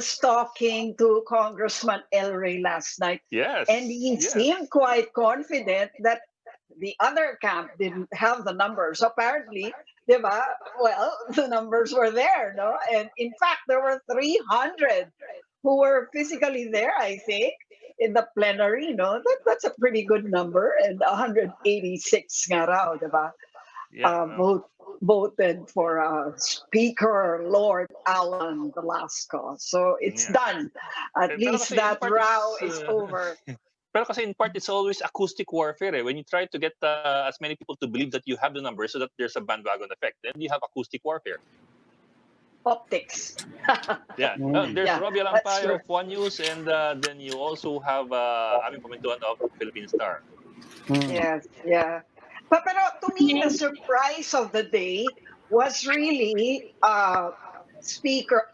was talking to Congressman El Rey last night, Yes. and he yes. seemed quite confident that the other camp didn't have the numbers. Apparently, diba? Well, the numbers were there, no? And in fact, there were 300 who were physically there, I think, in the plenary, no? That's a pretty good number. And 186 nga raw, diba? Yeah. Voted for Speaker Lord Alan Velasco. So it's Yeah. done. At Pero least kasi in that part row it's, is over. Pero kasi in part, it's always acoustic warfare. When you try to get as many people to believe that you have the numbers so that there's a bandwagon effect, then you have acoustic warfare. Optics. Yeah. There's Yeah, Robbie that's Alampayo true. of One News, and then you also have Ami Pamintuan of Philippine Star. Yes, yeah. Pero to me, the surprise of the day was really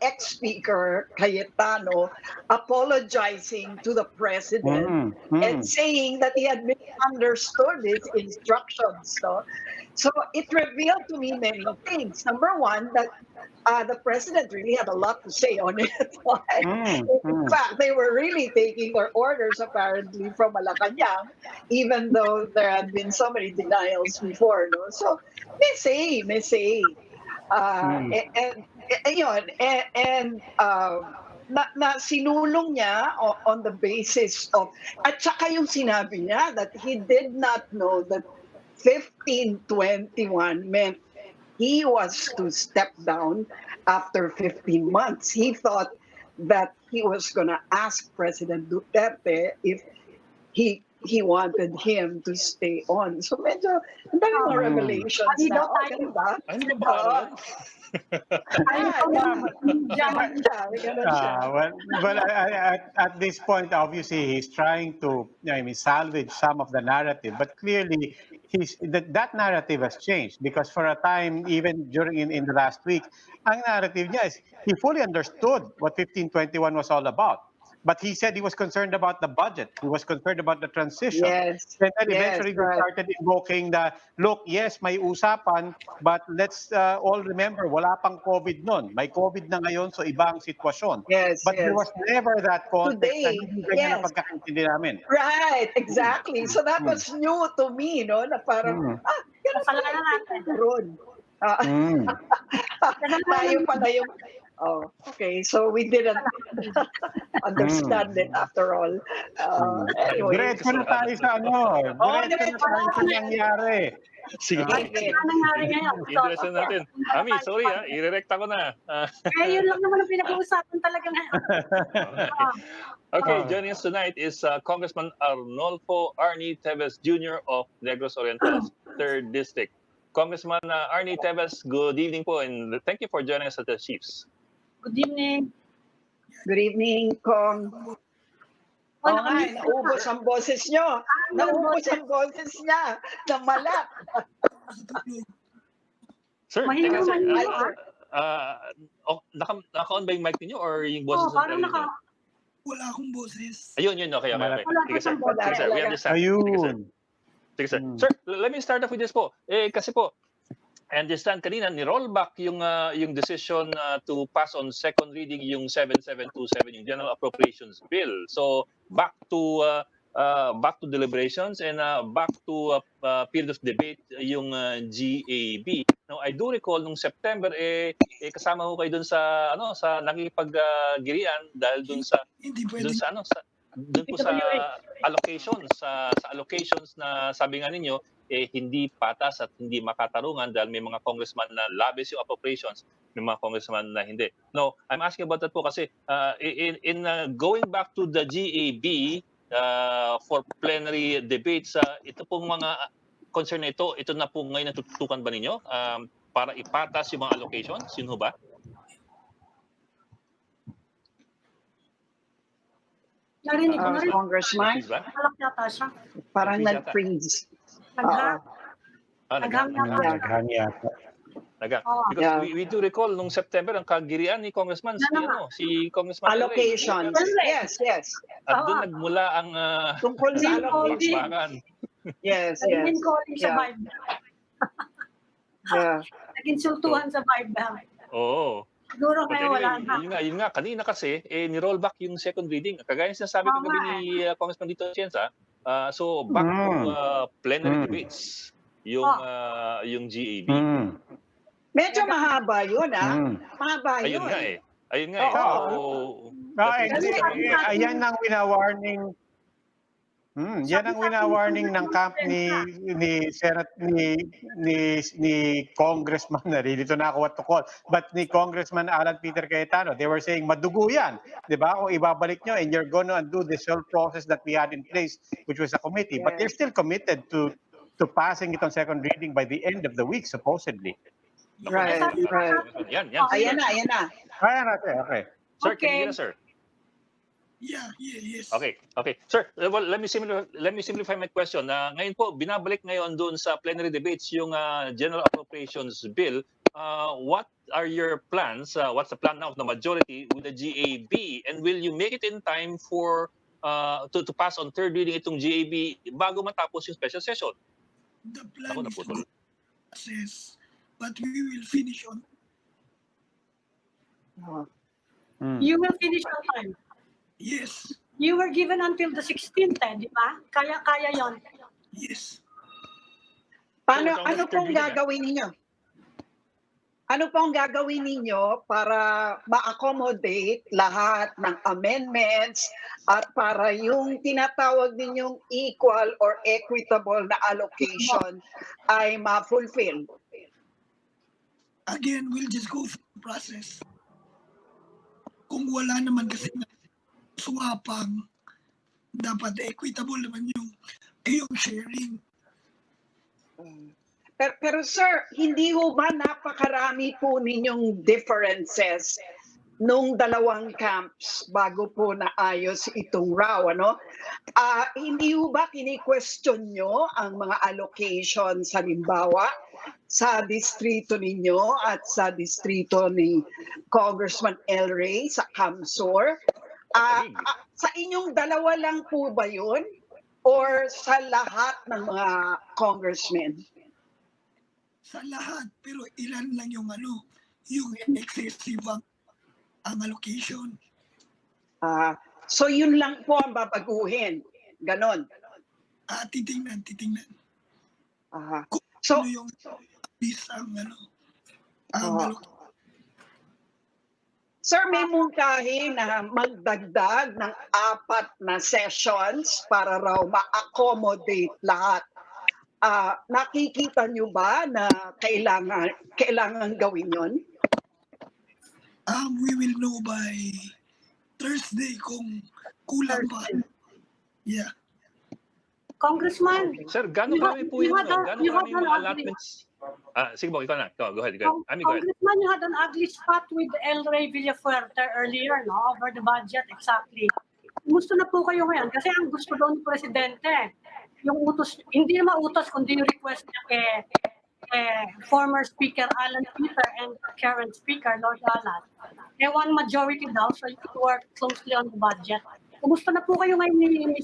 ex-speaker Cayetano apologizing to the president and saying that he had misunderstood his instructions. So it revealed to me many things. Number one, that the president really had a lot to say on it. In fact, they were really taking their orders apparently from Malacanang, even though there had been so many denials before. No? So, may say. Yun, na sinulong niya on the basis of, at saka yung sinabi niya that he did not know that 1521 meant he was to step down after 15 months. He thought that he was going to ask President Duterte if he wanted him to stay on. So medyo ang dami mga revelations na. Ganun ba? Ano ba pangalan? Well, at this point, obviously, he's trying to, salvage some of the narrative. But clearly, that narrative has changed because for a time, even during in the last week, ang narrative niya is he fully understood what 1521 was all about. But he said he was concerned about the budget. He was concerned about the transition. Yes. And then Yes, eventually right. they started invoking the, look, yes, may usapan, but let's all remember, wala pang COVID nun. May COVID na ngayon, so iba ang sitwasyon. Yes, But yes. there was never that context na Today, hindi ganyan yes. na pagkakaintindi namin. Right, exactly. So that was new to me, no? Na parang, ganun pala natin. Tayo pala yung, okay. So we didn't understand it after all. Anyway. Diretso na tayo sa ano. Diretso na tayo sa nangyari. Sige. Interesan natin. Ami, sorry irerekta ko na. Yun lang naman ang pinag-uusapan talaga na. Okay, joining us tonight is Congressman Arnolfo Teves Jr. of Negros Oriental 3rd District. Congressman Arnie Teves, good evening po, and thank you for joining us at the Chiefs. Good evening. Good evening, Kong. Naubos ang boses nyo. Naubos ang boses niya. Namalat. Sir, teka, sir. Naka-on ba yung mic niyo or yung boses ng parang niyo? Wala akong boses. Ayun, okay. Sige, sir. We understand. Ayun. Sige, sir. Sir, let me start off with this po. Kasi po, I understand kanina, ni-rollback yung decision to pass on second reading yung 7727, yung General Appropriations Bill. So, back to deliberations and back to period of debate yung GAB. Now, I do recall nung September kasama ko kayo dun sa sa nakikipag-girian dahil dun sa allocations sa allocations na sabi nga ninyo hindi patas at hindi makatarungan dahil may mga congressman na labis yung appropriations, may mga congressman na hindi. No, I'm asking about that po kasi in going back to the GAB for plenary debates, ito pong mga concern na ito na po ngayon natututukan ba ninyo para ipatas yung mga allocations? Yun ho ba? Narinig ko rin. Congressman, Malak yata siya. parang nag-freeze. Naghang yata. Because we do recall nung September ang kagirian ni Congressman si Congressman Allocations. Yes. At doon nagmula ang Tungkol sa allocation. Yes. Naging calling sa vibe. Yeah. Naging sultuhan sa vibe. Oo. Siguro But ngayon wala anyway, na. yun nga, kanina kasi, ni-roll back yung second reading. Kagaya ng sinasabi Oo kagabi nga ni Congressman Dito Atienza, so back to plenary debates, yung GAB. Medyo mahaba yun, Mahaba Ayun yun. nga eh. Ayun nga eh. Oo. So, that is Ayan ang winawarning. Yan ang winawarning ng camp ni Congressman, nalilito na ako what to call, but ni Congressman Alan Peter Cayetano. They were saying madugo yan, di ba? Kung ibabalik nyo and you're gonna undo this whole process that we had in place, which was a committee. But they're still committed to passing it on second reading by the end of the week, supposedly. Right. Yan. Ayan na. Okay. Sir, can you hear us, sir? Yes. Okay. Sir, well, let me simplify my question. Ngayon po, binabalik ngayon doon sa plenary debates yung General Appropriations Bill. What are your plans? What's the plan now of the majority with the GAB? And will you make it in time for to pass on third reading itong GAB bago matapos yung special session? The plan is to go process, but we will finish on. You will finish on time. Yes. You were given until the 16th, di ba? Kaya yon. Yes. Ano pong gagawin ninyo? Ano pong gagawin ninyo para ma-accommodate lahat ng amendments at para yung tinatawag ninyong equal or equitable na allocation ay ma-fulfill? Again, we'll just go through the process. Kung wala naman kasi swapang, dapat equitable naman yung sharing. Pero sir, hindi ho ba napakarami po ninyong differences nung dalawang camps bago po naayos itong raw, ano? Hindi ho ba kini-question nyo ang mga allocations halimbawa sa distrito ninyo at sa distrito ni Congressman El Rey sa Camsor? Sa inyong dalawa lang po ba yun? Or sa lahat ng mga congressmen? Sa lahat, pero ilan lang yung excessive ang allocation. So yun lang po ang babaguhin. Ganon. Titingnan. So, yung allocation. Sir, may mungkahi na magdagdag ng 4 na sessions para raw ma-accommodate lahat. Nakikita nyo ba na kailangan gawin yon? We will know by Thursday kung kulang pa. Yeah. Congressman. Sir, gano'n karami po yung mga allotments? Sige po, ikaw na. Go ahead. Congressman, you had an ugly spot with El Rey Villafuerte earlier, no? Over the budget, exactly. Gusto na po kayo ngayon kasi ang gusto daw ni Presidente, yung utos, hindi naman utos, kundi yung request niya former Speaker Alan Peter and current Speaker Lord Alan. They want majority daw, so you could work closely on the budget. Kumusta na po kayo ngayon ni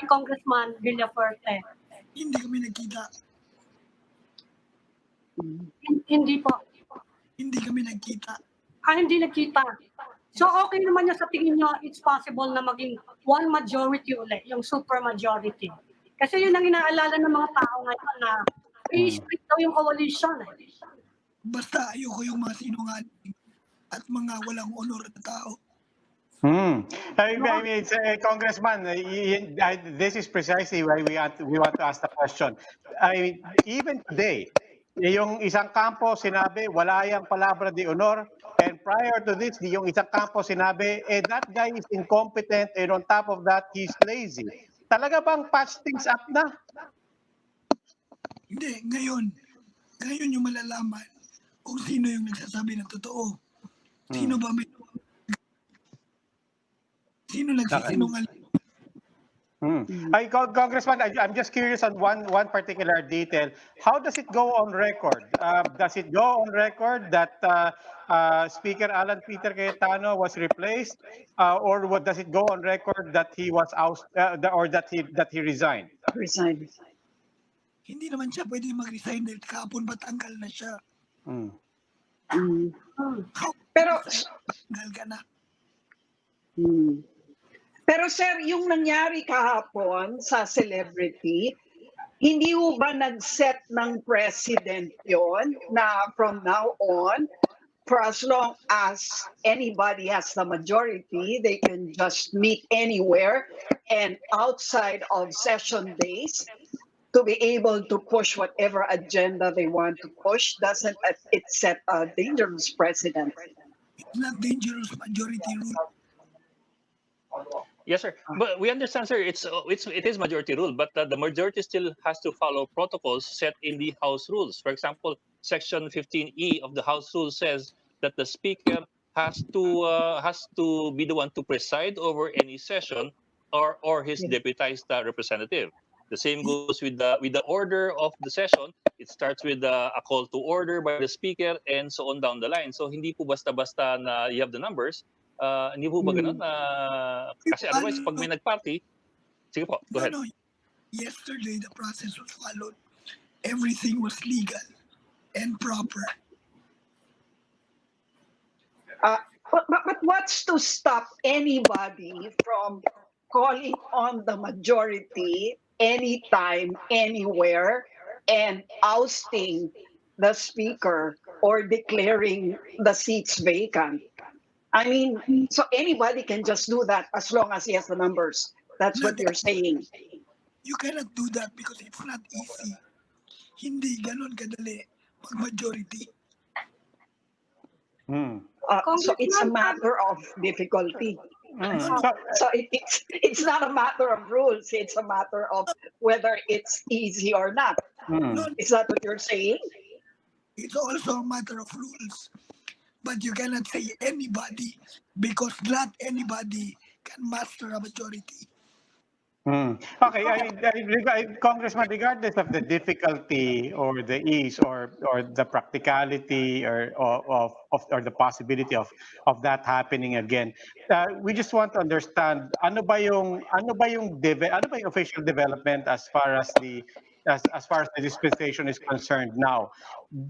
Congressman Villafuerte? Hindi kami nagkita. Hindi po. Hindi kami nagkita. Hindi nagkita. So okay naman niya sa tingin niyo, it's possible na maging one majority ulit, yung super majority. Kasi yun ang inaalala ng mga tao ngayon na i-split daw yung coalition. Basta ayoko yung mga sinungaling at mga walang honor na tao. I mean, Congressman, this is precisely why we want to ask the question. I mean, even today, yung isang kampo sinabi, wala yang palabra de honor, and prior to this, yung isang kampo sinabi, that guy is incompetent, and on top of that, he's lazy. Talaga bang patch things up na? Hindi, ngayon yung malalaman kung sino yung nagsasabi ng totoo. Sino ba Sino nagsisinungaling? Congressman, I'm just curious on one particular detail. How does it go on record? Does it go on record that Speaker Alan Peter Cayetano was replaced, or what does it go on record that he was ousted or that he resigned? Resigned. Hindi naman siya pwede mag-resign dahil kahapon patanggal na siya. How Pero, tanggal ka na? hmm. Pero sir, yung nangyari kahapon sa celebrity, hindi ho ba nag-set ng president yon na from now on, for as long as anybody has the majority, they can just meet anywhere and outside of session days to be able to push whatever agenda they want to push? Doesn't it set a dangerous precedent? It's not dangerous majority rule. Yes, sir. But we understand, sir. It is majority rule, but the majority still has to follow protocols set in the House rules. For example, Section 15E of the House rules says that the Speaker has to be the one to preside over any session, or his Yeah. deputized representative. The same goes with the order of the session. It starts with a call to order by the Speaker and so on down the line. So hindi po basta-basta na you have the numbers. Hindi po ba ganun? Kasi otherwise, pag may nag-party, sige po, go ahead. No. Yesterday, the process was followed. Everything was legal and proper. But what's to stop anybody from calling on the majority anytime, anywhere, and ousting the speaker or declaring the seats vacant? I mean, so anybody can just do that as long as he has the numbers. That's what you're saying. You cannot do that because it's not easy. Hindi ganon kadali pag majority. So it's a matter of difficulty. So it's not a matter of rules. It's a matter of whether it's easy or not. No, Is that what you're saying? it's also a matter of rules. But you cannot say anybody because not anybody can master a majority. Okay, Congressman, regardless of the difficulty or the ease or the practicality or the possibility of that happening again, we just want to understand ano ba yung official development as far as the dispensation is concerned now.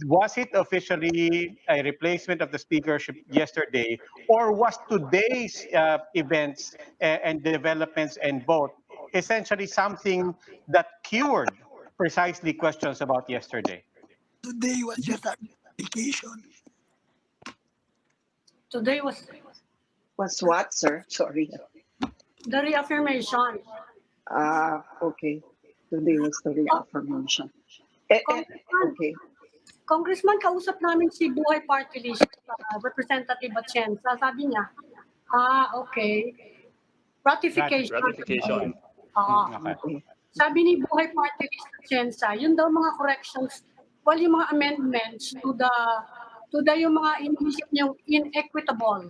Was it officially a replacement of the speakership yesterday, or was today's events and developments and vote essentially something that cured precisely questions about yesterday? Today was just a application. Today was Was what, sir? Sorry. the reaffirmation. Okay. Today was the reaffirmation. Okay. Congressman, kausap namin si Buhay Party List, Representative Atienza. Sabi niya, okay. Ratification. Ratification. Okay. Sabi ni Buhay Party List Atienza, yun daw mga corrections, yung mga amendments to the yung mga iniisip niyong inequitable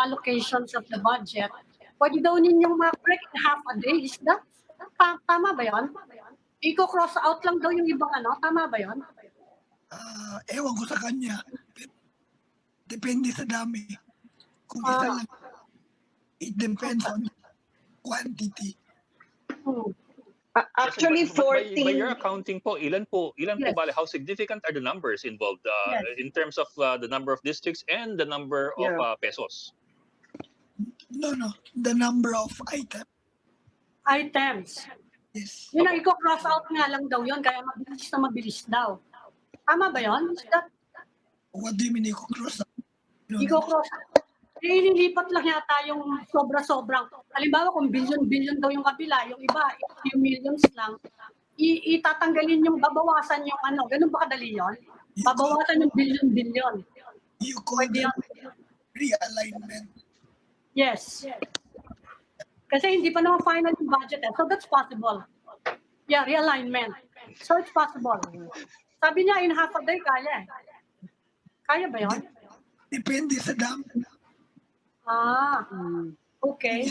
allocations of the budget. Pwede daw ninyong ma-correct in half a day. Is that? Tama ba yun? Iko-cross out lang daw yung ibang tama ba yun? Ewan ko sa kanya. Depende sa dami. Kung isa lang, it depends on quantity. Actually, Yes, but 14. by your accounting po, ilan po bale, how significant are the numbers involved in terms of the number of districts and the number of pesos? No. The number of Items. Yes. Yun ang iko-cross out nga lang daw yun, kaya mabilis daw. Tama ba yun? Is that What do you mean i-cross out? iko-cross out? Ililipat lang yata yung sobra-sobrang. Halimbawa, kung billion daw yung kabila, yung iba, few millions lang, itatanggalin yung, babawasan yung ganun ba kadali yun? Babawasan yung billion. You call Pwede them yun. realignment. Yes. Kasi hindi pa naman final yung budget so that's possible. Yeah, realignment. So it's possible. Sabi niya, in half a day, kaya eh. Kaya ba yun? Depende sa dami. Okay.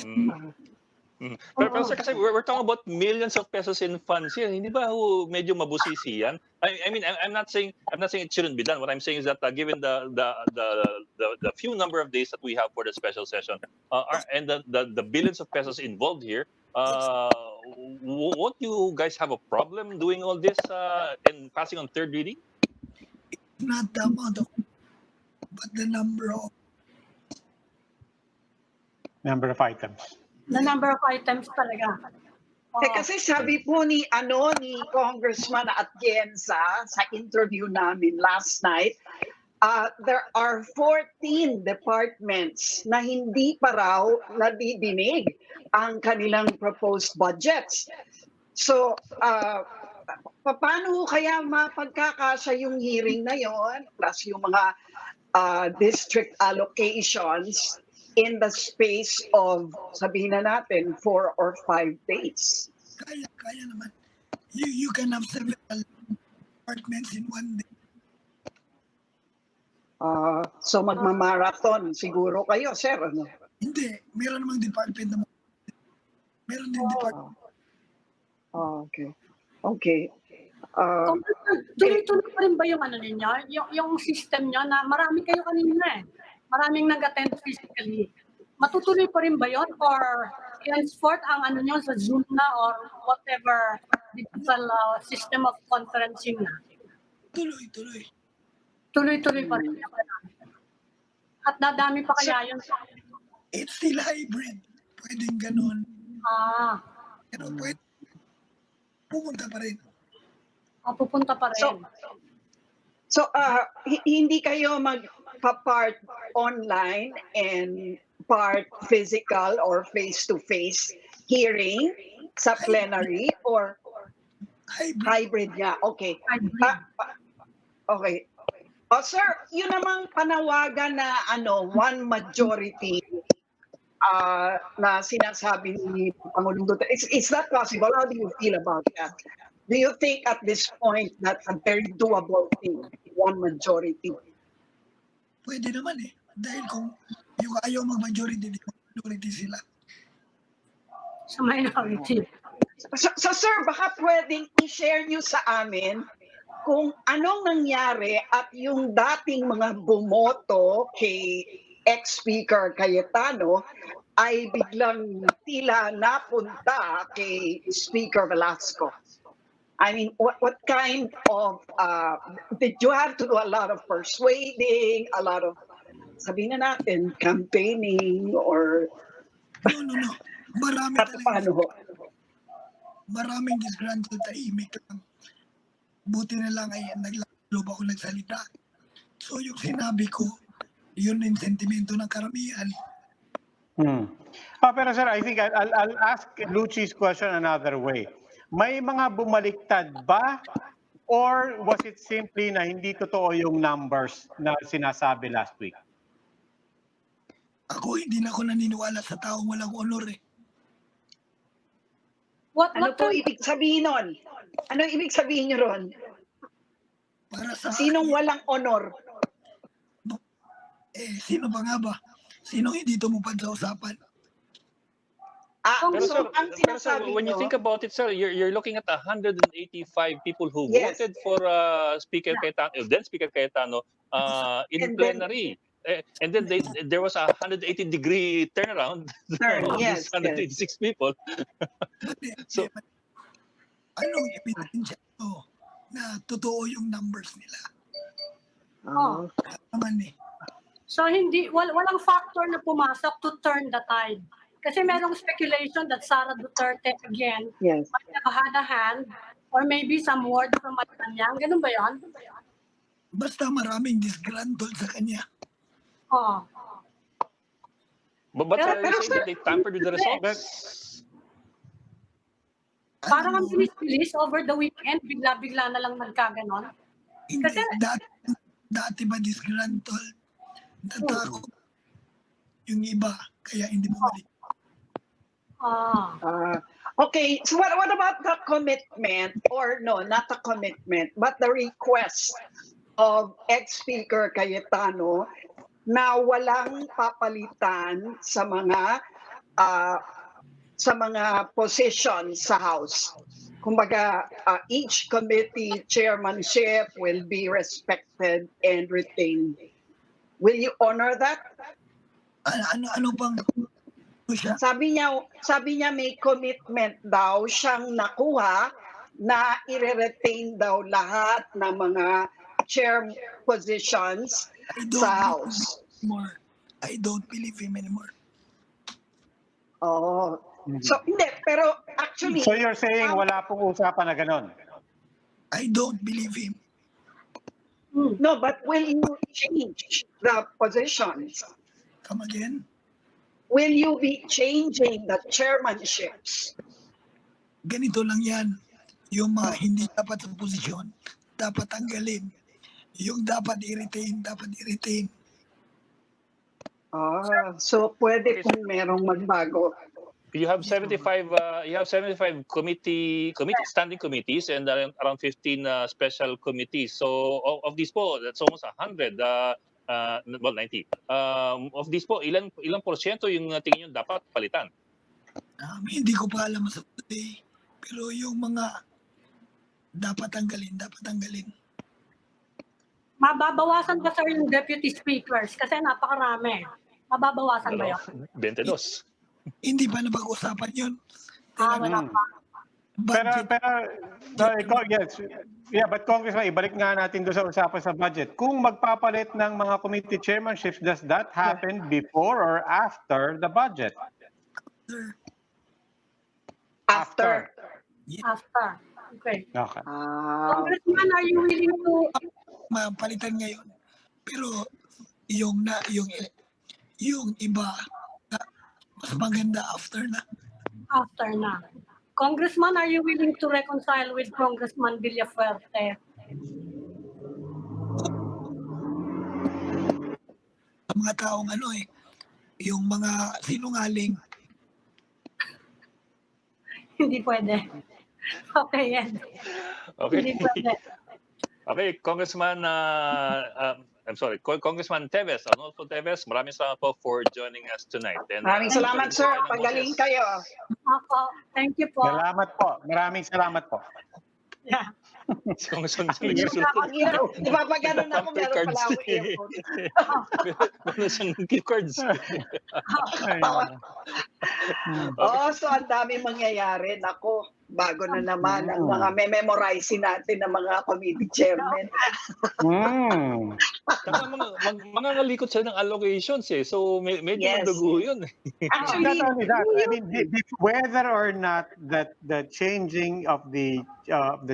Pero sir, kasi we're talking about millions of pesos in funds here. Hindi ba medyo mabusisi yan? I mean, I'm not saying it shouldn't be done. What I'm saying is that given the few number of days that we have for the special session, and the billions of pesos involved here, won't you guys have a problem doing all this and passing on third reading? Not the amount of but the number of items. The number of items talaga. Kasi sabi po ni Congressman Atienza sa interview namin last night, there are 14 departments na hindi pa raw nadidinig ang kanilang proposed budgets. So, paano kaya mapagkakasya yung hearing na yon plus yung mga district allocations in the space of, sabihin na natin, 4 or 5 days? Kaya naman. You can have several departments in one day. So magmamarathon siguro kayo, sir, ano? Hindi. Meron namang department na meron din department. Okay. Tuloy-tuloy pa rin ba yung ano ninyo? Yung system nyo na marami kayo kanina eh. Maraming nag-attend physically. Matutuloy pa rin ba yun? Or henceforth ang ano nyo sa Zoom na or whatever digital system of conferencing na? Tuloy. Tuloy-tuloy pa rin. At dadami pa kaya yun? It's still hybrid. Pwedeng ganun. Pero pwede. Pupunta pa rin. Pupunta pa rin. So hindi kayo magpa-part online and part physical or face-to-face hearing sa plenary or hybrid nga? Okay. Okay. Sir, yun namang panawagan na one majority na sinasabi ni Pangulong Duterte. Is that possible? How do you feel about that? Do you think at this point that's a very doable thing, one majority? Pwede naman eh. Dahil kung yung ayaw mag-majority, minority sila. Sa minority. So sir, baka pwedeng i-share nyo sa amin kung anong nangyari at yung dating mga bumoto kay ex-speaker Cayetano ay biglang tila napunta kay Speaker Velasco. I mean, what kind of, did you have to do a lot of persuading, a lot of, sabihin na natin, campaigning, or? No. Marami talaga. Maraming disgruntled tahimik lang. Buti na lang ay naglaloob ako nagsalita. So yung sinabi ko, yun yung sentimento ng karamihan. Pero sir, I think I'll ask Luci's question another way. May mga bumaliktad ba or was it simply na hindi totoo yung numbers na sinasabi last week? Ako hindi na ako naniniwala sa taong walang honor eh. Ano po ibig sabihin nun? Ano ibig sabihin nyo ron? Para sa Sinong walang honor? Sino ba nga ba? Sino hindi tumupad sa usapan? Pero sir, when you think about it, sir, you're looking at 185 people who voted for Speaker Cayetano, then Speaker Cayetano, in plenary. And then there was a 180-degree turnaround of these 186 people. So, anong ebidensya na totoo yung numbers nila? Naman eh. So walang factor na pumasok to turn the tide. Kasi merong speculation that Sara Duterte again might have had a hand or maybe some word from Malacanang. Ganun ba yan? Basta maraming disgruntled sa kanya. But are you saying that they tampered with the results? Parang ang bilis-bilis over the weekend, bigla-bigla na lang nagkaganon. Kasi dati ba disgruntled? Natakot yung iba, kaya hindi mo mali. Okay, so what about the commitment, or no, not the commitment, but the request of ex-Speaker Cayetano na walang papalitan sa mga positions sa House. Kumbaga, each committee chairmanship will be respected and retained. Will you honor that? Ano bang siya? Sabi niya may commitment daw siyang nakuha na i-retain daw lahat ng mga chair positions I sa don't believe him House. anymore. I don't believe him anymore. Oh. So, hindi. Pero actually, So you're saying wala pong usapan na ganon? I don't believe him. no, but will you change the positions? Come again? Will you be changing the chairmanships? Ganito lang yan. Yung mga hindi dapat sa posisyon, dapat tanggalin. Yung dapat i-retain, dapat i-retain. So pwede kung merong magbago. You have 75 standing committees and around 15 special committees. So of these po, that's almost 100. Well, 90. Of these po, ilang porsyento yung tingin nyo dapat palitan? Hindi ko pa alam sa today. Pero yung mga dapat tanggalin, dapat tanggalin. Mababawasan ba sir yung deputy speakers? Kasi napakarami. Mababawasan ba yun? 22. Hindi pa napag-usapan yun. Wala pa. Yes. Yeah, but Congressman, ibalik nga natin doon sa usapan sa budget. Kung magpapalit ng mga committee chairmanships, does that happen before or after the budget? After. After. Okay. Okay. Congressman, are you willing to... Mapalitan ngayon. Pero yung iba, mas maganda after na. After na. Congressman, are you willing to reconcile with Congressman Villafuerte? Mga taong yung mga sinungaling. Hindi pwede. Okay, yan. Okay. Hindi pwede. Okay, Congressman, Congressman Teves, Arnolfo Teves, maraming salamat po for joining us tonight. And, Maraming salamat, sir. Pagaling kayo. Ako, thank you po. Salamat po. Maraming salamat po. Yeah. Congressman, Ipapagano na ako, meron pala ako earphone. meron siyang cue cards. So ang dami mangyayari. Nako, bago na naman ang mga memorizing natin ng mga committee chairman. Mga ngalikot sila ng allocations eh. So medyo madugo yun. Actually, not only that, I mean, whether or not that the changing of the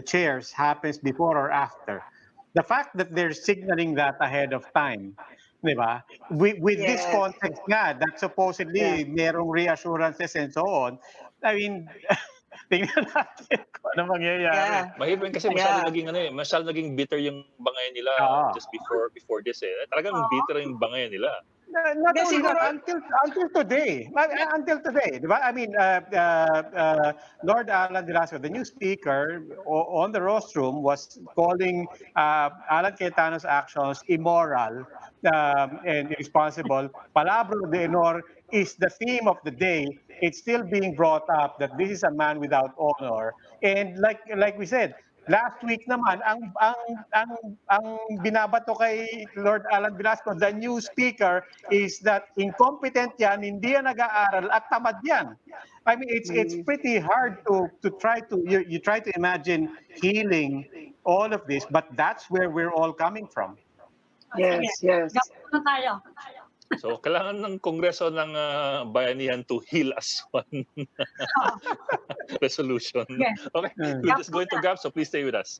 chairs happens before or after, the fact that they're signaling that ahead of time, di ba? With this context nga, that supposedly merong reassurances and so on, I mean, tingnan natin kung ano mangyayari. Mahirap kasi masyado naging bitter yung bangay nila just before this eh. Talagang bitter yung bangay nila. Not only that, until today, di ba? I mean, Lord Alan Velasco, the new speaker on the rostrum, was calling Alan Cayetano's actions immoral and irresponsible. Palabra de honor is the theme of the day. It's still being brought up that this is a man without honor. And like we said, last week naman, ang binabato kay Lord Alan Velasco, the new speaker, is that incompetent yan, hindi yan nag-aaral at tamad yan. I mean, it's pretty hard to try to you try to imagine healing all of this, but that's where we're all coming from. Yes. Gapon tayo. So kailangan ng Kongreso ng Bayanihan to heal us one resolution. Okay, we're just going to gap, so please stay with us.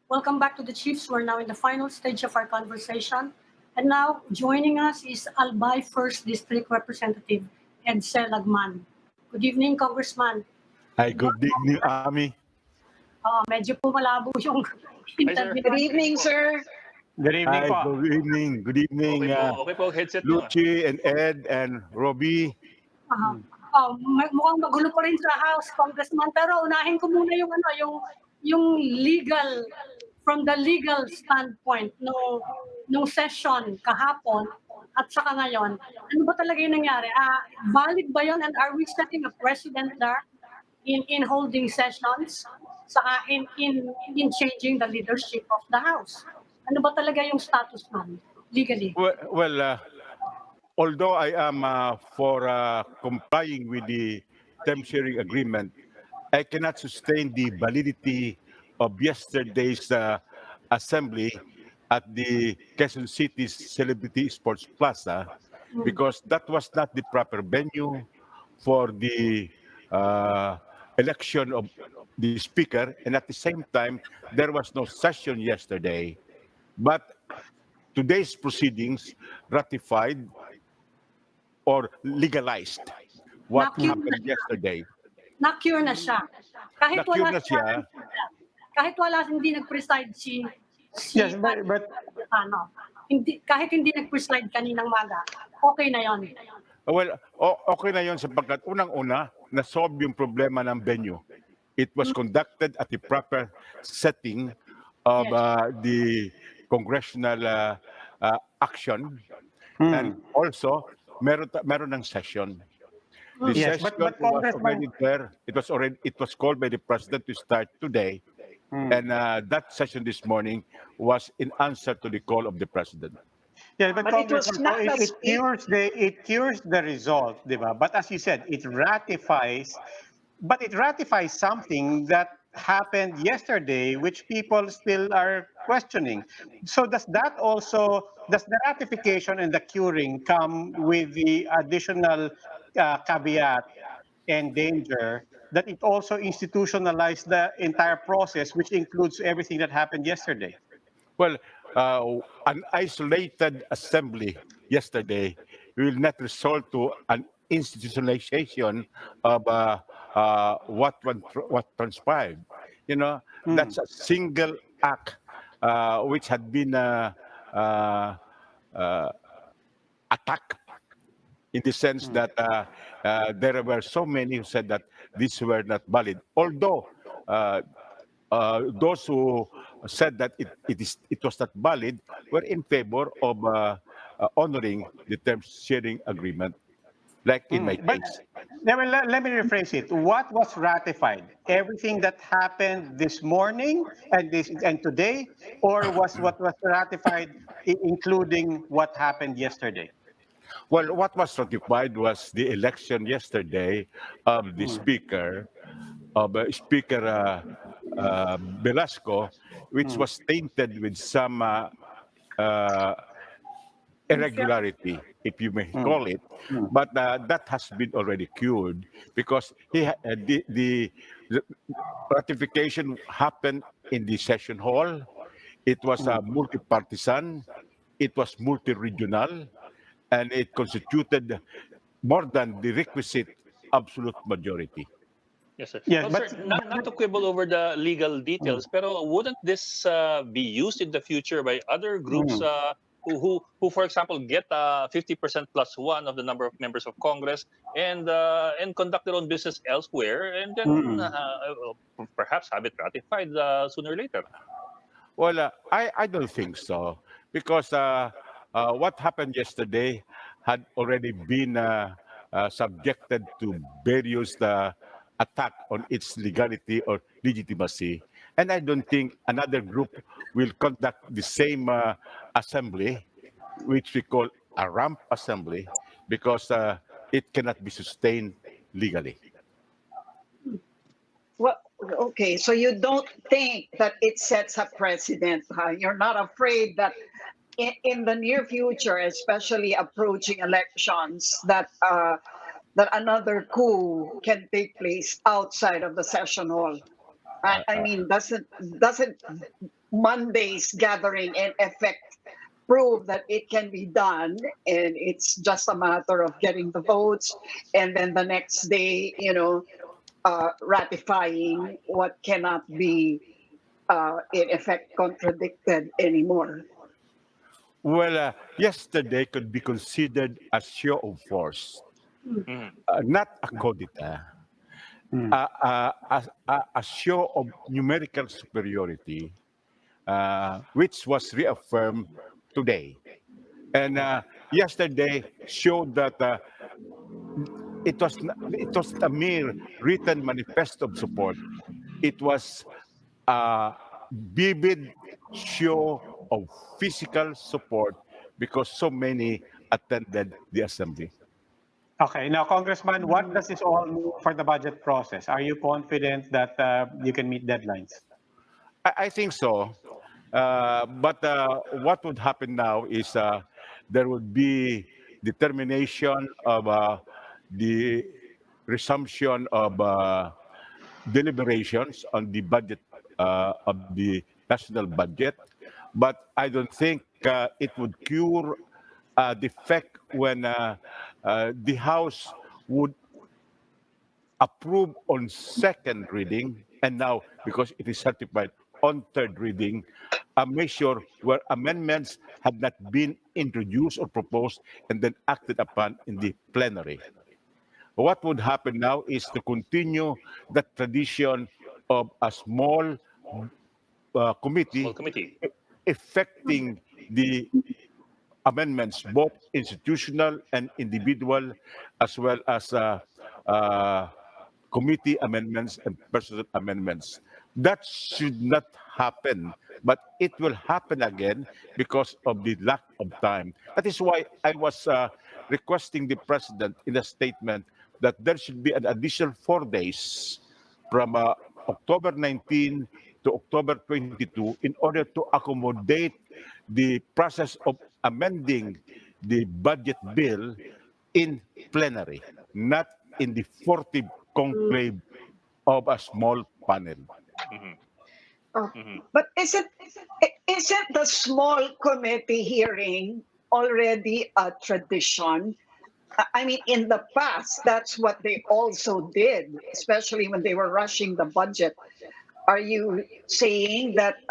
Welcome back to the Chiefs. We're now in the final stage of our conversation. And now, joining us is Albay 1st District Representative Edcel Lagman. Good evening, Congressman. Hi, good evening, Ami. Medyo po malabo yung interview. Good evening, sir. Good evening Hi, po. good evening. Good evening, Okay po, headset nyo. Lucy and Ed and Robbie. Mukhang magulo pa rin sa House, Congressman. Pero unahin ko muna yung legal, from the legal standpoint, nung session kahapon at saka ngayon. Ano ba talaga yung nangyari? Valid ba yun? And are we setting a precedent there in holding sessions? Saka in changing the leadership of the House? Ano ba talaga yung status nun, legally? Well, although I am for complying with the term sharing agreement, I cannot sustain the validity of yesterday's assembly at the Quezon City's Celebrity Sports Plaza because that was not the proper venue for the election of the speaker, and at the same time, there was no session yesterday. But today's proceedings ratified or legalized what happened yesterday. Na-cure na siya. Kahit Na-cure wala na siya. Kahit wala, hindi nag-preside si Yes, but kahit hindi nag-preside kaninang maga, okay na yon. Well, okay na yon sapagkat unang-una, na-solve yung problema ng venue. It was conducted at the proper setting of the congressional action. And also, meron ng session. The Yes, session but was Congressman, already there. It was called by the president to start today. And that session this morning was in answer to the call of the president. yeah, but But it was Congressman, not a it cures the result, di ba? But as you said, it ratifies something that happened yesterday, which people still are questioning. So does the ratification and the curing come with the additional caveat and danger that it also institutionalized the entire process, which includes everything that happened yesterday? Well, an isolated assembly yesterday will not result to an institutionalization of what transpired. You know, that's a single act which had been attacked in the sense that there were so many who said that these were not valid. Although those who said that it was not valid were in favor of honoring the terms sharing agreement, like in my But case. let me rephrase it. What was ratified? Everything that happened this morning and today, or was what was ratified including what happened yesterday? Well, what was ratified was the election yesterday of the speaker, Speaker Velasco, which was tainted with some irregularity, if you may call it. But that has been already cured because the ratification happened in the session hall. It was multi-partisan. It was multi-regional. And it constituted more than the requisite absolute majority. Yes, sir. Yes, Well, but- sir, not to quibble over the legal details, pero wouldn't this be used in the future by other groups who, for example, get 50% plus one of the number of members of Congress and conduct their own business elsewhere, and then perhaps have it ratified sooner or later? Well, I don't think so because what happened yesterday had already been subjected to various attack on its legality or legitimacy. And I don't think another group will conduct the same assembly, which we call a ramp assembly, because it cannot be sustained legally. Well, okay, so you don't think that it sets a precedent, huh? You're not afraid that in the near future, especially approaching elections, that another coup can take place outside of the session hall. I mean, doesn't Monday's gathering in effect prove that it can be done, and it's just a matter of getting the votes, and then the next day, ratifying what cannot be in effect contradicted anymore. Well, yesterday could be considered a show of force, Mhm. not a codita, a show of numerical superiority, which was reaffirmed today. And yesterday showed that it was a mere written manifesto of support. It was a vivid show of physical support because so many attended the assembly. Okay, now, Congressman, what does this all mean for the budget process? Are you confident that you can meet deadlines? I think so. But what would happen now is there would be determination of the resumption of deliberations on the budget of the national budget. But I don't think it would cure the fact when the House would approve on second reading, and now because it is certified on third reading, a measure where amendments had not been introduced or proposed and then acted upon in the plenary. What would happen now is to continue the tradition of a small Small committee committee. effecting the amendments, both institutional and individual, as well as uh, committee amendments and personal amendments. That should not happen, but it will happen again because of the lack of time. That is why I was requesting the president in a statement that there should be an additional 4 days from October 19 to October 22 in order to accommodate the process of amending the budget bill in plenary, not in the 40 conclave of a small panel. Mhm. Oh, Mhm. but isn't the small committee hearing already a tradition? I mean, in the past, that's what they also did, especially when they were rushing the budget. Are you saying that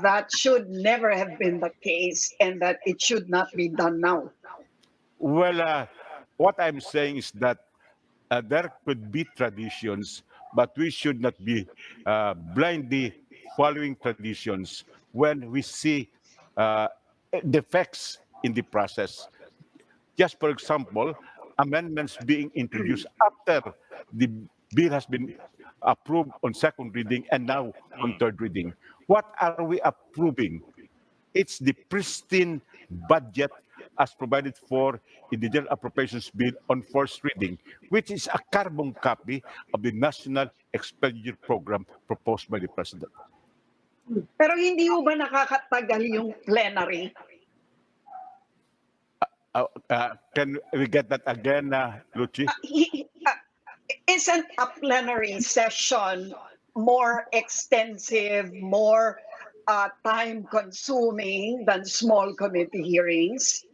that should never have been the case and that it should not be done now? Well, what I'm saying is that there could be traditions, but we should not be blindly following traditions when we see uh, defects in the process. Just for example, amendments being introduced after the bill has been approved on second reading and now on Mhm. third reading. What are we approving? It's the pristine budget as provided for in the General Appropriations Bill on first reading, which is a carbon copy of the National Expenditure Program proposed by the President. Pero hindi ho ba nakakatagal yung plenary? Can we get that again, Luchi? Isn't a plenary session more extensive, more time consuming than small committee hearings?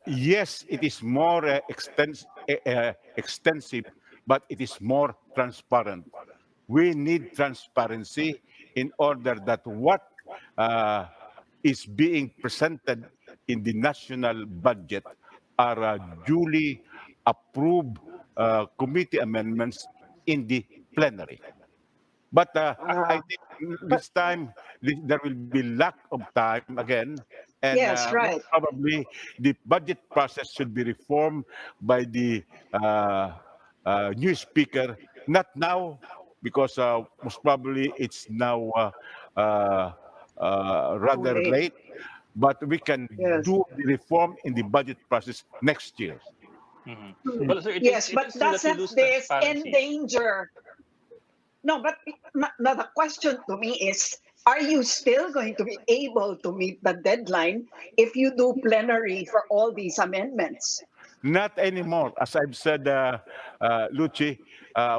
Yes, it is more extensive, but it is more transparent. We need transparency in order that what uh, is being presented in the national budget are duly approved committee amendments in the plenary. But I Uh, think this time there will be lack of time again, and yes, most right. probably the budget process should be reformed by the uh, new speaker. Not now, because most probably it's now Too rather late. late. But we can Yes. do the reform in the budget process next year. Mhm. Well, sir, Yes, it but is true that we doesn't lose this transparency. endanger? No, but now the question to me is, are you still going to be able to meet the deadline if you do plenary for all these amendments? Not anymore. As I've said, Luci,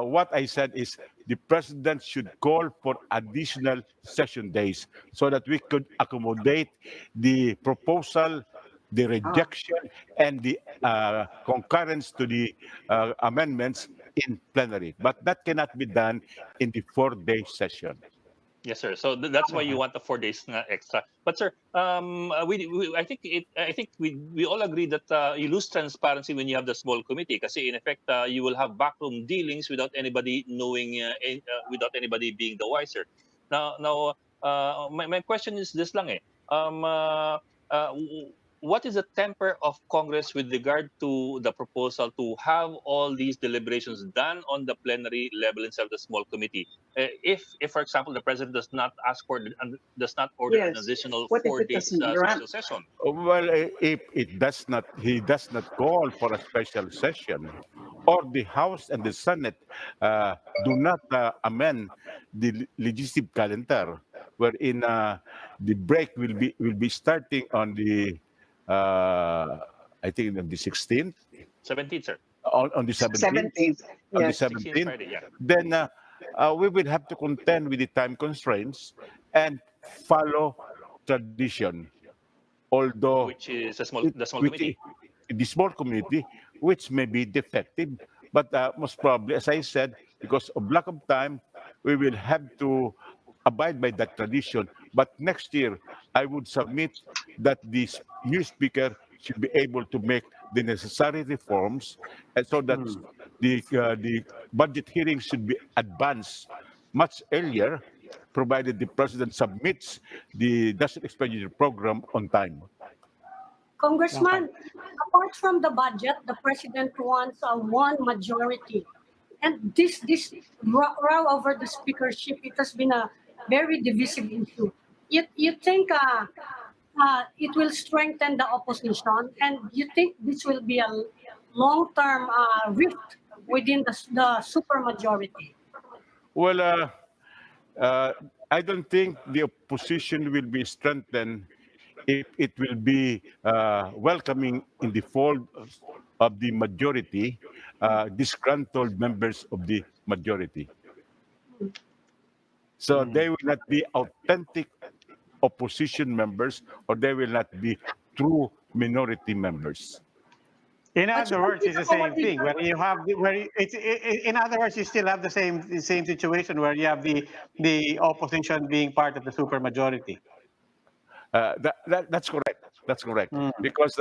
what I said is the president should call for additional session days so that we could accommodate the proposal, the rejection, and the concurrence to the amendments in plenary. But that cannot be done in the 4-day session. Yes, sir. So that's why you want the 4 days extra. But sir, I think we all agree that you lose transparency when you have the small committee. Kasi in effect, you will have backroom dealings without anybody knowing, without anybody being the wiser. My question is this lang eh. Uh, what is the temper of Congress with regard to the proposal to have all these deliberations done on the plenary level instead of the small committee? If, for example, the president does not ask for does not order an Yes. additional What if 4 it days doesn't grant? special session? Well, if he does not call for a special session, or the House and the Senate do not amend the legislative calendar, wherein the break will be starting on the I think on the 16th, 17th, sir. on the 17th, 17th. on the Yes. 16th 17th, Friday, yeah. then we will have to contend with the time constraints and follow tradition. Although Which is the small which committee. the small committee, which may be defective, but most probably, as I said, because of lack of time, we will have to abide by that tradition. But next year, I would submit that this new speaker should be able to make the necessary reforms, and so that the budget hearing should be advanced much earlier, provided the president submits the national expenditure program on time. Congressman, apart from the budget, the president wants a one majority. And this row over the speakership, it has been a very divisive issue. You think it will strengthen the opposition, and you think this will be a long-term rift within the supermajority? Well, I don't think the opposition will be strengthened if it will be welcoming in the fold of the majority disgruntled members of the majority. So they will not be authentic opposition members, or they will not be true minority members. In But other words, it's the same already- thing. Where you have, in other words, you still have the same situation where you have the opposition being part of the supermajority. That's correct. That's correct. Because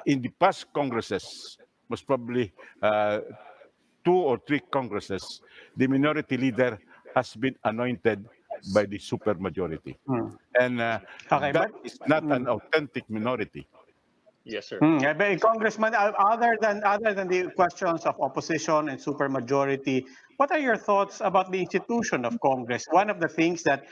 in the past Congresses, most probably 2 or 3 Congresses, the minority leader has been anointed by the supermajority. And Okay, that but is not an authentic minority. Yes, sir. But Congressman, other than the questions of opposition and supermajority, what are your thoughts about the institution of Congress? One of the things that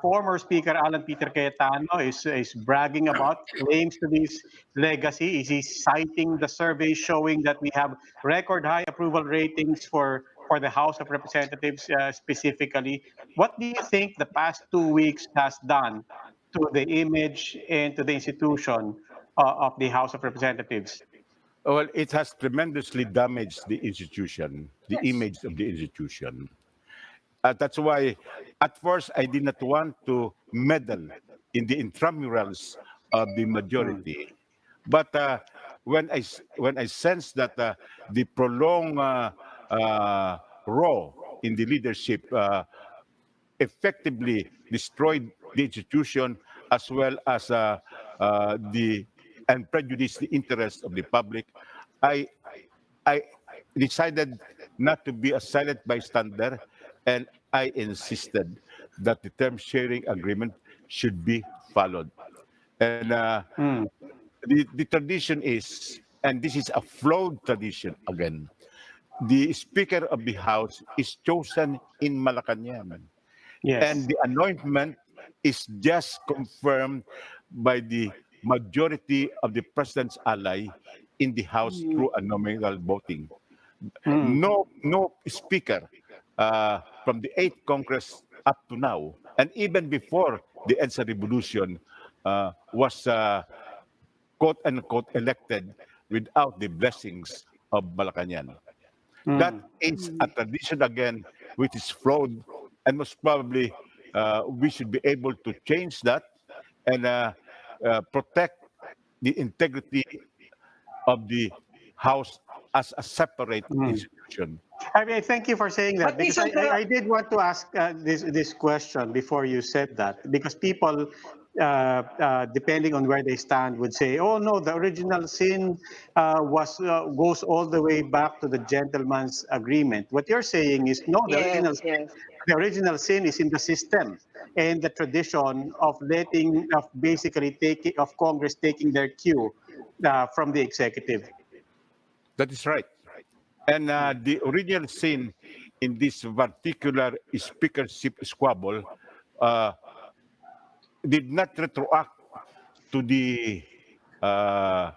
former Speaker Alan Peter Cayetano is bragging about, claims to this legacy, is he's citing the survey showing that we have record high approval ratings for the House of Representatives specifically. What do you think the past 2 weeks has done to the image and to the institution of the House of Representatives? Well, it has tremendously damaged the institution, the Yes. image of the institution. That's why, at first, I did not want to meddle in the intramurals of the majority. But when I sense that the prolonged row in the leadership effectively destroyed the institution, as well as and prejudiced the interests of the public, I I decided not to be a silent bystander, and I insisted that the term sharing agreement should be followed. And the tradition is, and this is a flawed tradition again, the Speaker of the House is chosen in Malacanang. Yes. And the anointment is just confirmed by the majority of the president's ally in the House through a nominal voting. No speaker from the 8th Congress up to now, and even before the EDSA revolution, was quote unquote elected without the blessings of Malacanang. That is a tradition again which is flawed, and most probably we should be able to change that and protect the integrity of the House as a separate institution. I mean, thank you for saying that, But because isn't the I did want to ask this question before you said that, because people, depending on where they stand, would say, "Oh no, the original sin goes all the way back to the gentleman's agreement." What you're saying is, no, yes, yes. the original sin is in the system and the tradition of basically taking of Congress taking their cue from the executive. That is right. And the original sin in this particular speakership squabble uh, did not retroact to the uh,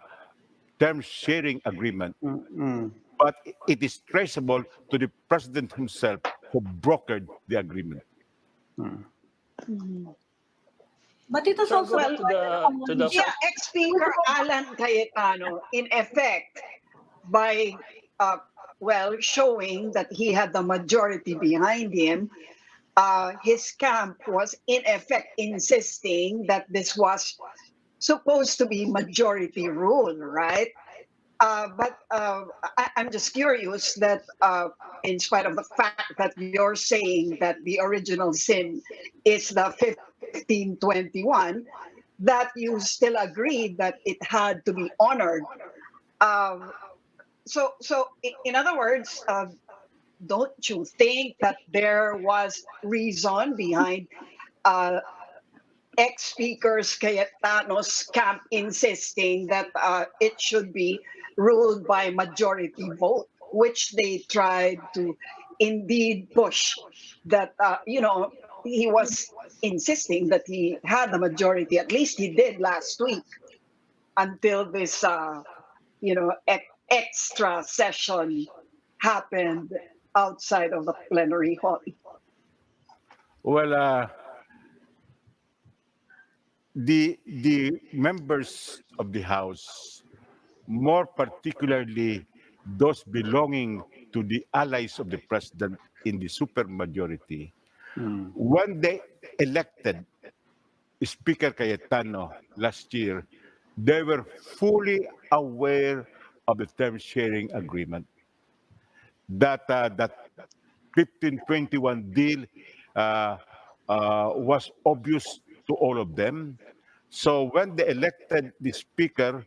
term sharing agreement, but it is traceable to the president himself who brokered the agreement. But it was Sir, also go back to the Yeah, ex-Speaker Alan Cayetano, in effect, by showing that he had the majority behind him, his camp was in effect insisting that this was supposed to be majority rule, right? I'm just curious that in spite of the fact that you're saying that the original sin is the 1521, that you still agreed that it had to be honored. In other words, don't you think that there was reason behind uh, ex-speakers Cayetano's camp insisting that it should be ruled by majority vote, which they tried to indeed push that, he was insisting that he had the majority, at least he did last week, until this, extra session happened outside of the plenary hall. Well, the members of the House, more particularly those belonging to the allies of the president in the supermajority, when they elected Speaker Cayetano last year, they were fully aware of the term sharing agreement. That 1521 deal was obvious to all of them. So when they elected the speaker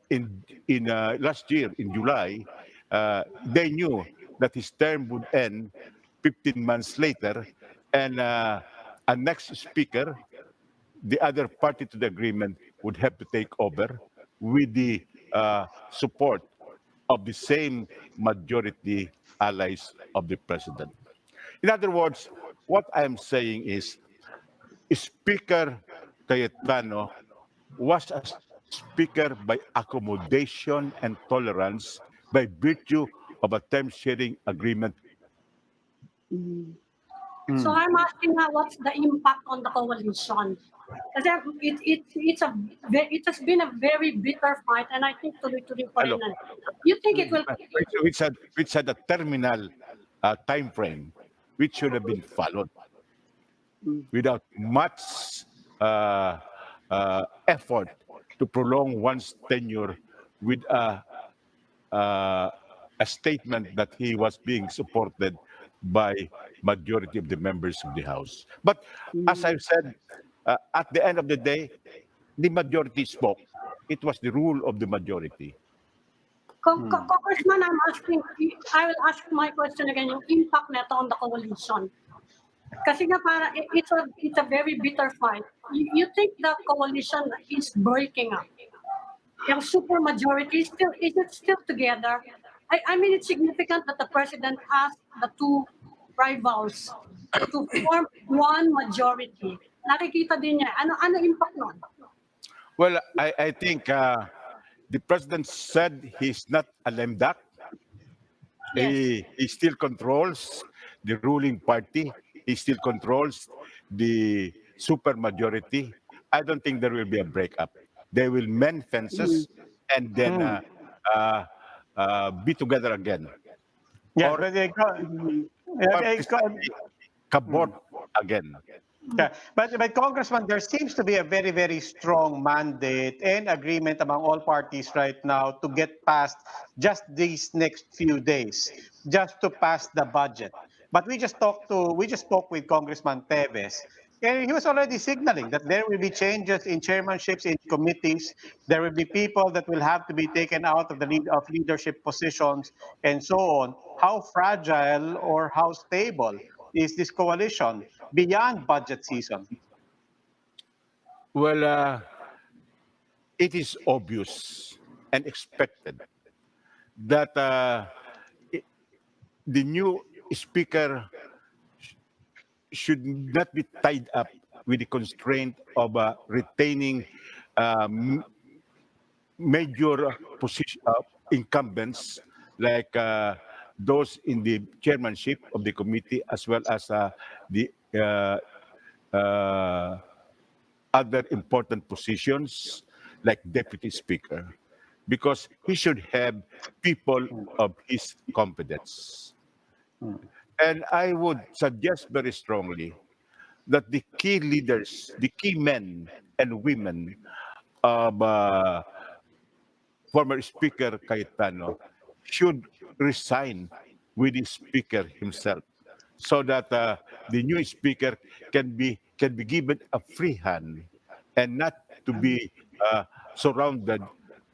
in last year in July, they knew that his term would end 15 months later, and a next speaker, the other party to the agreement, would have to take over with the support of the same majority allies of the president. In other words, what I'm saying is Speaker Cayetano was a speaker by accommodation and tolerance by virtue of a term sharing agreement. So I'm asking now, what's the impact on the coalition? Kasi it has been a very bitter fight, and I think tuloy-tuloy pa rin. Hello. You think it will? Which had a terminal time frame, which should have been followed without much effort to prolong one's tenure with a statement that he was being supported by majority of the members of the House. But as I've said, at the end of the day, the majority spoke. It was the rule of the majority. Congressman, I will ask my question again, yung impact neto on the coalition. Kasi nga para it's a very bitter fight. You think the coalition is breaking up? Yung super majority is it still together? I mean, it's significant that the president asked the two rivals to form one majority. Nakikita din niya. Ano impact nun? Well, I think the president said he's not a lame duck. Yes. He still controls the ruling party. He still controls the supermajority. I don't think there will be a breakup. They will mend fences and then be together again. Yeah, Or- but parties kabot again. Yeah, but Congressman, there seems to be a very, very strong mandate and agreement among all parties right now to get past just these next few days, just to pass the budget. But we just spoke with Congressman Teves, and he was already signaling that there will be changes in chairmanships in committees. There will be people that will have to be taken out of the leadership positions and so on. How fragile or how stable is this coalition beyond budget season? Well, it is obvious and expected that the new speaker should not be tied up with the constraint of retaining major position incumbents like those in the chairmanship of the committee as well as the other important positions like deputy speaker, because he should have people of his competence. And I would suggest very strongly that the key leaders, the key men and women of former Speaker Cayetano should resign with the Speaker himself, so that the new Speaker can be given a free hand and not to be surrounded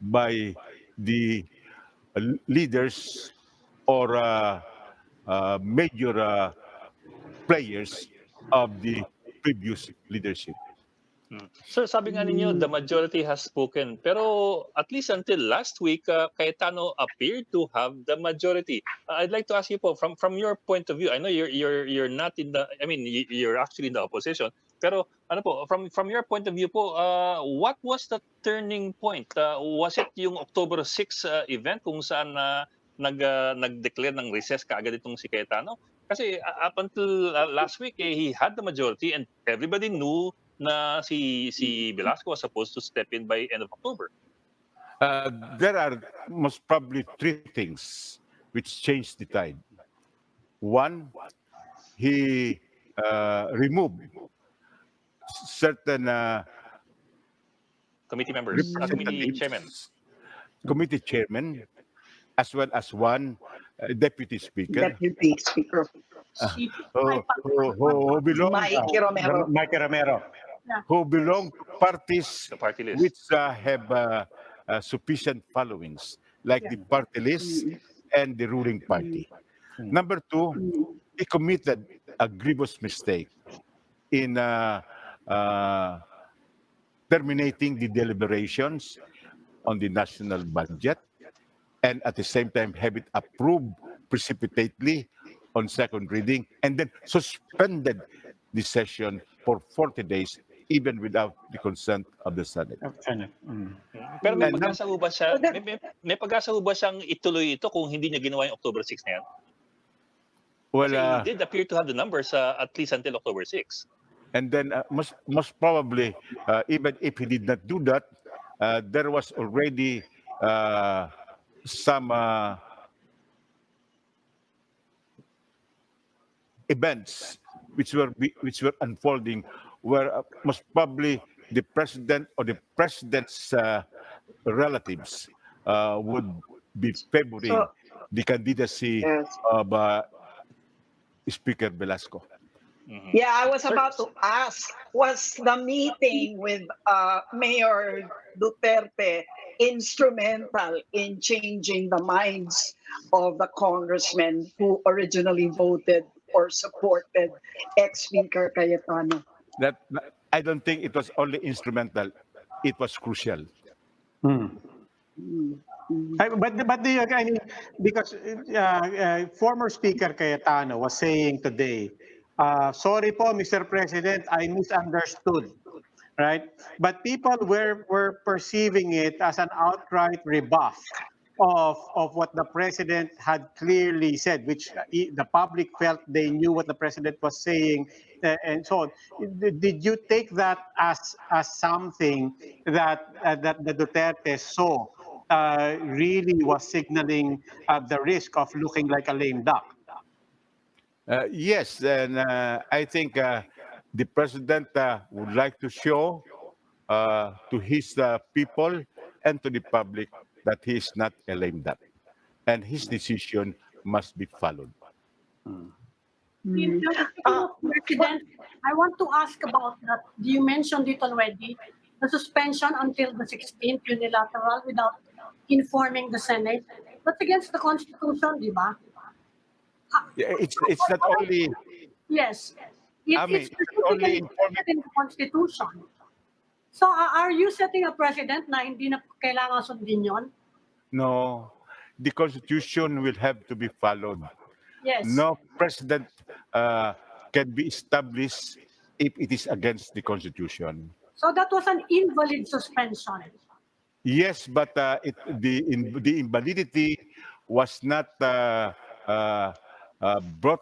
by the leaders or major players of the previous leadership. Sir, sabi nga ninyo, the majority has spoken. Pero at least until last week, Cayetano appeared to have the majority. I'd like to ask you po, from your point of view, I know you're not in the, I mean, you're actually in the opposition. Pero ano po, from your point of view po, what was the turning point? Was it yung October 6 event kung saan nag-declare ng recess kaagad itong si Cayetano? Kasi up until last week, he had the majority and everybody knew na si Velasco was supposed to step in by end of October. There are most probably three things which changed the tide. One, he removed certain Committee members, committee chairman, as well as one deputy speaker. Deputy Speaker. Who belong Mikey Romero. Mikey Romero. who belong to parties the party list. which have sufficient followings, like the party list and the ruling party. Number two, he committed a grievous mistake in terminating the deliberations on the national budget and at the same time have it approved precipitately on second reading and then suspended the session for 40 days even without the consent of the Senate. Pero may pag-asa ho ba siya, may pag-asa ho ba siyang ituloy ito kung hindi niya ginawa yung October 6 na yan? Well, Kasi he did appear to have the numbers at least until October 6. and then most probably, even if he did not do that, there was already some events which were unfolding, where most probably the president or the president's relatives would be favoring the candidacy of Speaker Velasco. Yeah, I was about to ask, was the meeting with Mayor Duterte instrumental in changing the minds of the congressmen who originally voted or supported ex-Speaker Cayetano? That I don't think it was only instrumental; it was crucial. But do you, I mean, because former Speaker Cayetano was saying today, sorry po, Mr. President, I misunderstood, right? But people were perceiving it as an outright rebuff of what the president had clearly said, which the public felt they knew what the president was saying, and so on. Did you take that as something that the Duterte saw really was signaling the risk of looking like a lame duck? Yes, and I think the president would like to show to his people and to the public that he is not a lame duck, and his decision must be followed. Mm. Speaking of But President, I want to ask about that. You mentioned it already. The suspension until the 16th unilateral without informing the Senate. That's against the Constitution, di ba? Yeah, it's not only. Yes. I mean, It's it's not only specifically informing. stated in the Constitution. So are you setting a precedent na hindi na kailangan sundin yon? No, the Constitution will have to be followed. Yes. No president uh, can be established if it is against the Constitution. So that was an invalid suspension. Yes, but the invalidity was not brought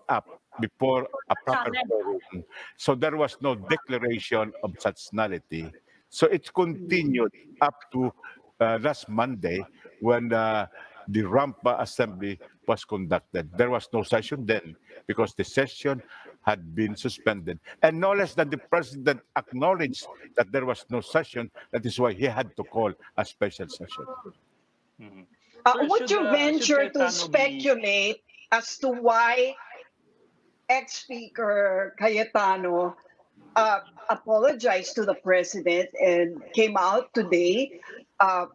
up before a proper Challenge. forum. So there was no declaration of such nullity. So it continued up to last Monday when the Rampa Assembly was conducted. There was no session then because the session had been suspended. And no less than the president acknowledged that there was no session. That is why he had to call a special session. Mhm. would you Should venture to Cayetano be speculate as to why ex-Speaker Cayetano apologized to the president and came out today uh,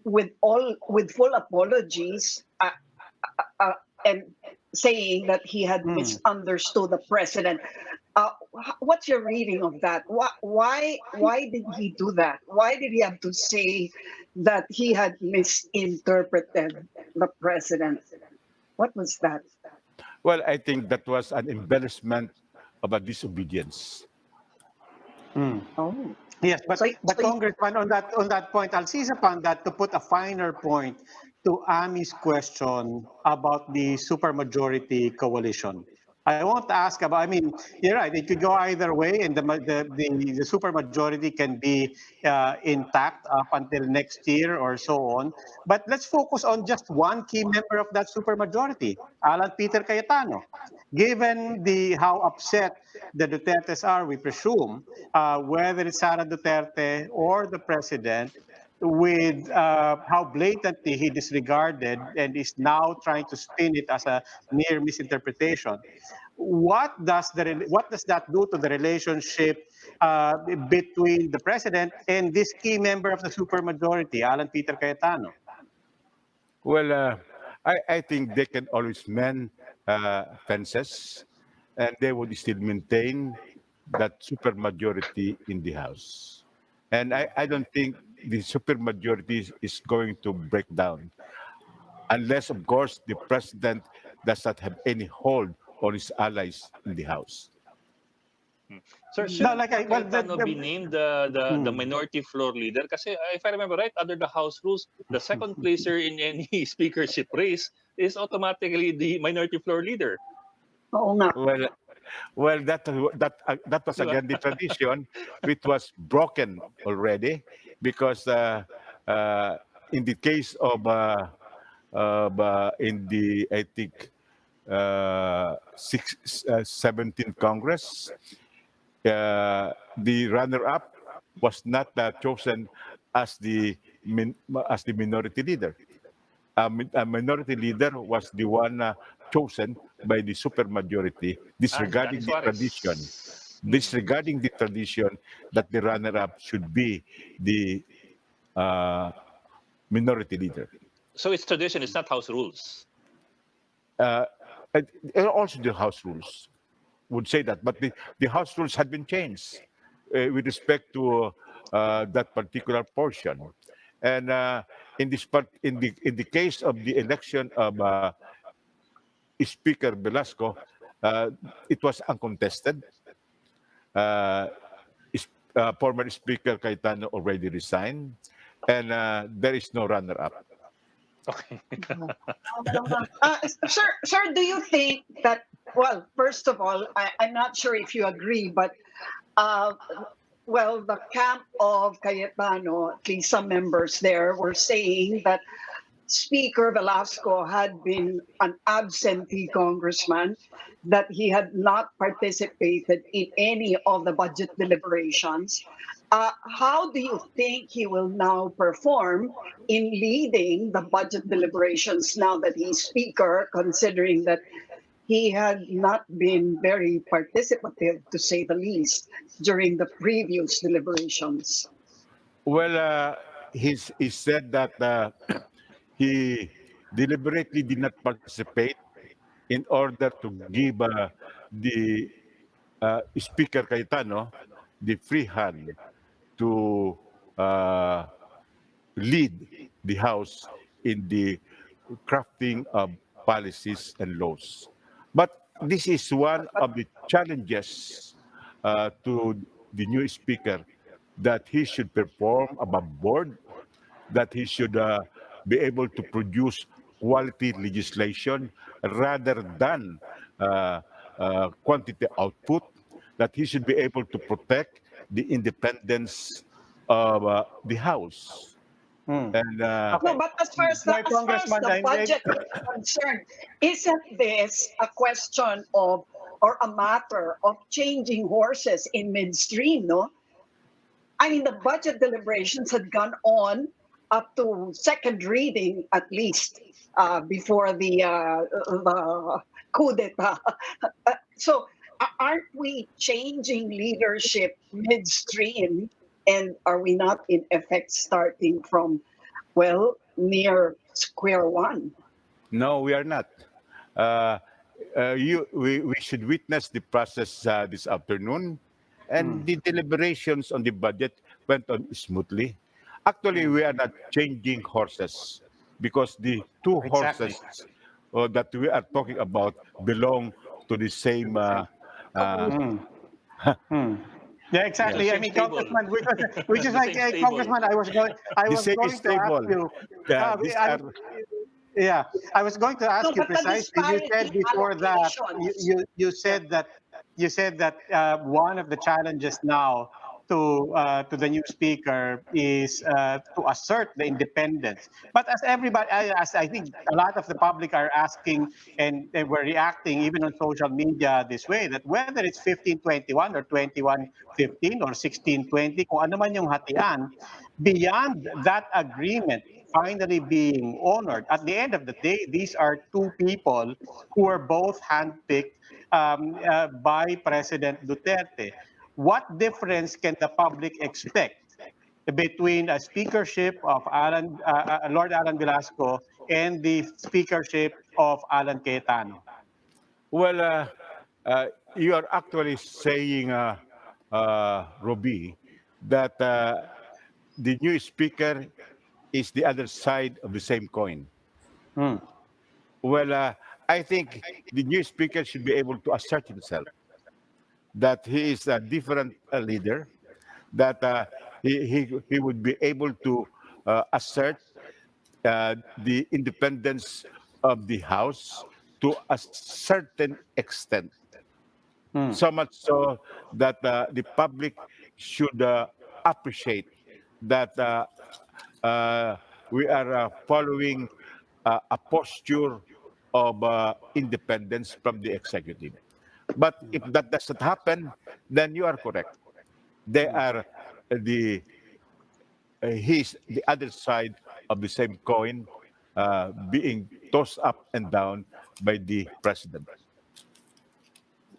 with full apologies and saying that he had misunderstood the president? What's your reading of that? Why did he do that? Why did he have to say that he had misinterpreted the president? What was that? Well, I think that was an embellishment of a disobedience. Oh, Yes, so, but so Congressman, on that point, I'll seize upon that to put a finer point to Ami's question about the supermajority coalition. I won't ask about. I mean, you're right. It could go either way, and the supermajority can be intact up until next year or so on. But let's focus on just one key member of that supermajority, Alan Peter Cayetano. Given the how upset the Dutertes are, we presume, whether it's Sara Duterte or the president, with how blatantly he disregarded and is now trying to spin it as a near misinterpretation. What does that do to the relationship between the president and this key member of the supermajority, Alan Peter Cayetano? Well, I think they can always mend fences, and they would still maintain that supermajority in the House. And I don't think the supermajority is going to break down, unless, of course, the president does not have any hold on his allies in the House. Sir, No, should like Cayetano be named the minority floor leader? Kasi if I remember right, under the House rules, the second placer in any speakership race is automatically the minority floor leader. oo nga. Well, that was Di ba? again the tradition, which was broken already, because uh, in the case of in the I think 17th Congress, the runner-up was not chosen as as the minority leader. A minority leader was the one chosen by the supermajority, Johnny disregarding the tradition. Suarez. Disregarding the tradition that the runner-up should be the uh, minority leader. So it's tradition, it's not House rules. Uh, and also the House rules would say that, but the House rules had been changed with respect to that particular portion. And in this part, in the case of the election of Speaker Velasco, uh, it was uncontested. Uh, Former Speaker Cayetano already resigned, and there is no runner-up. Okay. Sir, do you think that, well, first of all, I'm not sure if you agree, but, uh, well, the camp of Cayetano, at least some members there, were saying that Speaker Velasco had been an absentee congressman, that he had not participated in any of the budget deliberations. How do you think he will now perform in leading the budget deliberations now that he's speaker, considering that he had not been very participative, to say the least, during the previous deliberations? Well, he said that he deliberately did not participate in order to give the Speaker Cayetano the free hand to lead the House in the crafting of policies and laws. But this is one of the challenges to the new Speaker, that he should perform above board, that he should be able to produce quality legislation rather than quantity output, that he should be able to protect the independence of the House. And No, but as far as My the Congressman, budget is concerned, isn't this a question of, or a matter of changing horses in midstream, no? I mean, the budget deliberations had gone on up to second reading, at least, before the coup d'etat. So, aren't we changing leadership midstream? And are we not, in effect, starting from, well, near square one? no, we are not. We should witness the process this afternoon, and the deliberations on the budget went on smoothly. Actually, we are not changing horses, because the two Exactly. horses that we are talking about belong to the same. Yeah, exactly. I Same mean, stable. Congressman, which is The like, same stable. Congressman, I The was same going is to ask stable. you. These I, are yeah, I was going to ask No, you but the precisely. You said disparity before that allocations. you said that one of the challenges now to the new speaker is to assert the independence. But as everybody, as I think a lot of the public are asking, and they were reacting even on social media this way, that whether it's 1521 or 2115 or 1620, kung ano man yung hatian, beyond that agreement finally being honored. At the end of the day, these are two people who were both handpicked by President Duterte. What difference can the public expect between a speakership of Lord Alan Velasco and the speakership of Alan Cayetano? well. You are actually saying, Roby, that the new speaker is the other side of the same coin. Well, I think the new speaker should be able to assert himself, that he is a different leader, that he would be able to assert the independence of the House to a certain extent. So much so that the public should appreciate that we are following a posture of independence from the executive. But if that does not happen, then you are correct. They are the he's the other side of the same coin, being tossed up and down by the president.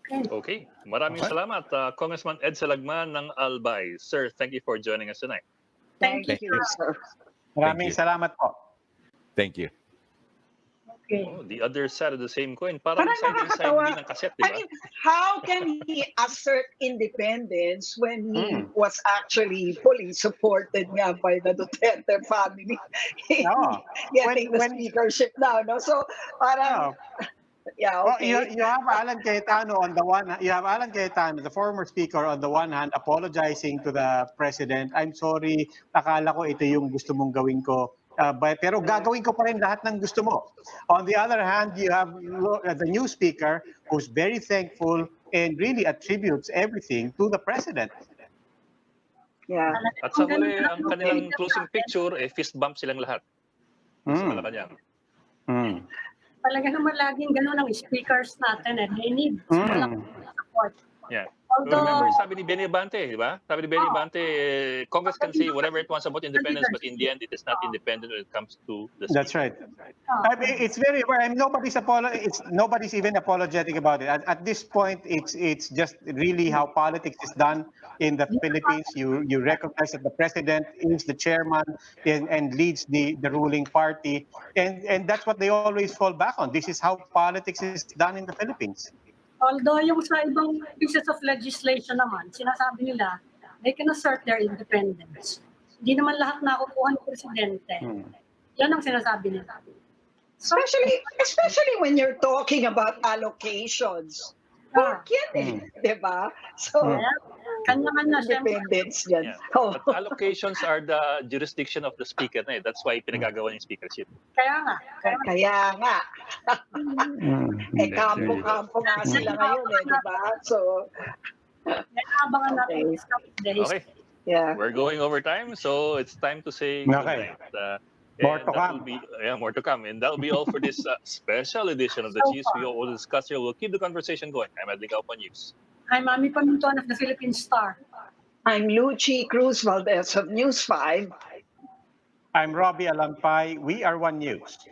Okay. Maraming Okay. salamat, Congressman Edcel Lagman ng Albay. Sir, thank you for joining us tonight. Thank Thank you, sir. Maraming you. salamat po. Thank you. Okay. Oh, the other side of the same coin. Parang Parang side and side nakakatawa. din ng kaset, di I ba? mean, how can he assert independence when he was actually fully supported nga by the Duterte family in No. getting the When- speakership now, no? So, parang, yeah, Well, okay. you have Alan Cayetano on the one. You have Alan Cayetano, the former speaker, on the one hand, apologizing to the president. I'm sorry, akala ko ito yung gusto mong gawin ko. Pero gagawin ko pa rin lahat ng gusto mo. On the other hand, you have the new speaker who's very thankful and really attributes everything to the president. Yeah. At sa huli, ang kanilang closing picture, fist bump silang lahat. sa Malacanang. Talaga naman laging ganun ang speakers natin eh. They need malaking support. Yeah. Although, Remember, sabi ni Benny Abante, di ba? Sabi ni Benny Abante, Congress can say whatever it wants about independence, but in the end, it is not independent when it comes to the That's speaker. right. I mean, it's very. I mean, nobody's even apologetic about it. At this point, it's just really how politics is done in the Philippines. You recognize that the president is the chairman and leads the ruling party, and that's what they always fall back on. This is how politics is done in the Philippines. although yung sa ibang pieces of legislation naman, sinasabi nila, they can assert their independence. Hindi naman lahat nakukuha ng presidente. Yan ang sinasabi nila. Especially when you're talking about allocations. Pork yan diba? So, kanya-kanya, independence yan. But allocations are the jurisdiction of the speaker. That's why pinagagawa yung speakership. Kaya nga. Kampo-kampo nga sila ngayon diba? So, abangan natin days. Okay. Yeah. We're going over time, so it's time to say goodnight. More to come. More to come. And that'll be all for this special edition of the Cheese We will discuss here. We'll keep the conversation going. I'm Edley Galpan News. I'm Mami Pamintuan of the Philippine Star. I'm Lucy Cruz Valdez of News 5. I'm Robbie Alampay. We are One News.